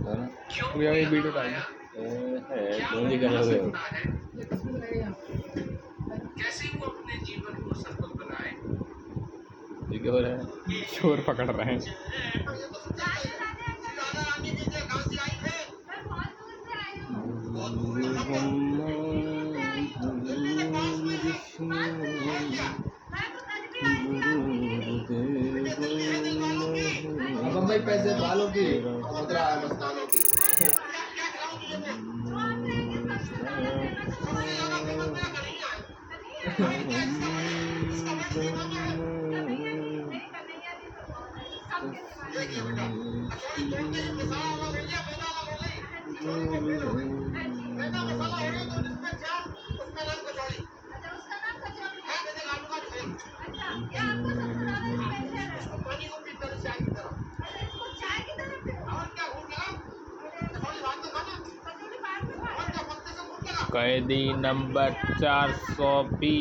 है ना? अभी हमें वीडियो डाली है क्यों नहीं करोगे? कैसे वो अपने जीवन को सफल बनाए। ये क्या हो रहा है? शोर पकड़ रहे हैं। अब भाई पैसे वालों की मुद्रा है मस्तानों की। कैदी नंबर 420।